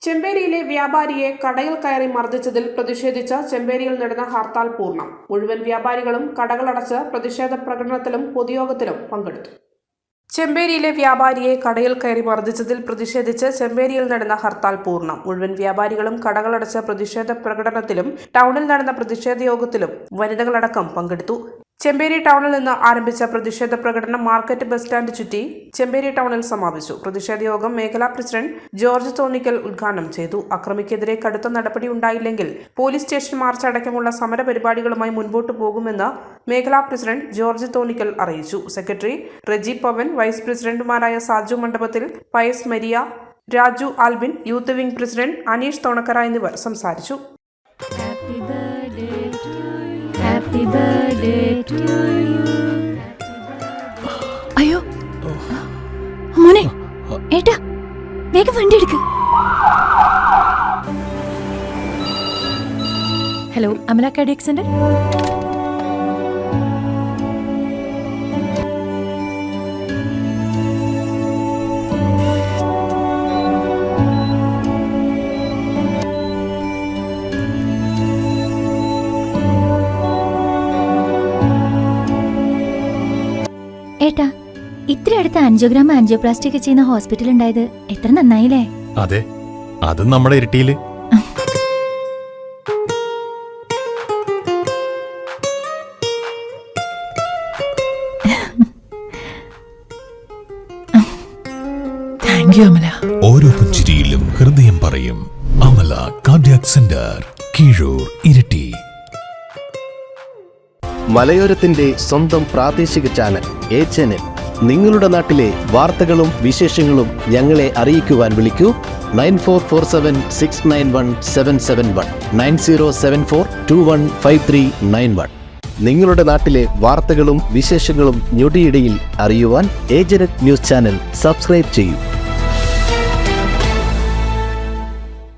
ചെമ്പേരിയിലെ വ്യാപാരിയെ കടയിൽ കയറി മർദ്ദിച്ചതിൽ പ്രതിഷേധിച്ച് ചെമ്പേരിയിൽ നടന്ന ഹർത്താൽ പൂർണ്ണം. മുഴുവൻ വ്യാപാരികളും കടകളടച്ച് പ്രതിഷേധ പ്രകടനത്തിലും പൊതുയോഗത്തിലും പങ്കെടുത്തു. ചെമ്പേരിയിലെ വ്യാപാരിയെ കടയിൽ കയറി മർദ്ദിച്ചതിൽ പ്രതിഷേധിച്ച് ചെമ്പേരിയിൽ നടന്ന ഹർത്താൽ പൂർണ്ണം. മുഴുവൻ വ്യാപാരികളും കടകളടച്ച പ്രതിഷേധ പ്രകടനത്തിലും ടൗണിൽ നടന്ന പ്രതിഷേധ യോഗത്തിലും വനിതകളടക്കം പങ്കെടുത്തു. ചെമ്പേരി ടൗണിൽ നിന്ന് ആരംഭിച്ച പ്രതിഷേധ പ്രകടനം മാർക്കറ്റ് ബസ് സ്റ്റാൻഡ് ചുറ്റി ചെമ്പേരി ടൗണിൽ സമാപിച്ചു. പ്രതിഷേധ യോഗം മേഖലാ പ്രസിഡന്റ് ജോർജ് തോന്നിക്കൽ ഉദ്ഘാടനം ചെയ്തു. അക്രമിക്കെതിരെ കടുത്ത നടപടി ഉണ്ടായില്ലെങ്കിൽ പോലീസ് സ്റ്റേഷൻ മാർച്ച് അടക്കമുള്ള സമര പരിപാടികളുമായി മുൻപോട്ടു പോകുമെന്ന് മേഖലാ പ്രസിഡന്റ് ജോർജ് തോന്നിക്കൽ അറിയിച്ചു. സെക്രട്ടറി റെജി പവൻ, വൈസ് പ്രസിഡന്റുമാരായ സാജു മണ്ഡപത്തിൽ, Pius Maria, Raju Albin, youth wing president Aneesh Thonakkara എന്നിവർ സംസാരിച്ചു. Happy birthday to you. അയ്യോ മോനെ, ഏട്ടാ വേഗം വണ്ടി എടുക്ക്. Hello, Amala cardiac centre. ഏട്ടാ, ഇത്ര അടുത്ത് ആൻജിയോഗ്രാം ആൻജിയോപ്ലാസ്റ്റി ഒക്കെ ചെയ്യുന്ന ഹോസ്പിറ്റൽ ഉണ്ടായത് എത്ര നന്നായില്ലേ? അതെ, അത് നമ്മുടെ ഇരിട്ടിയില്. Thank you Amala. ഓരോ പുഞ്ചിരിയിലും ഹൃദയം പറയും അമല കാർഡിയാക് സെന്റർ, കീഴൂർ, ഇരിട്ടി. മലയോരത്തിന്റെ സ്വന്തം പ്രാദേശിക ചാനൽ എ ചാനൽ. നിങ്ങളുടെ നാട്ടിലെ വാർത്തകളും വിശേഷങ്ങളും ഞങ്ങളെ അറിയിക്കുവാൻ വിളിക്കൂ 9447691771 9074215391. നിങ്ങളുടെ നാട്ടിലെ വാർത്തകളും വിശേഷങ്ങളും ഞൊടിയിടയിൽ അറിയുവാൻ ഏജനറ്റ് ന്യൂസ് ചാനൽ സബ്സ്ക്രൈബ് ചെയ്യൂ.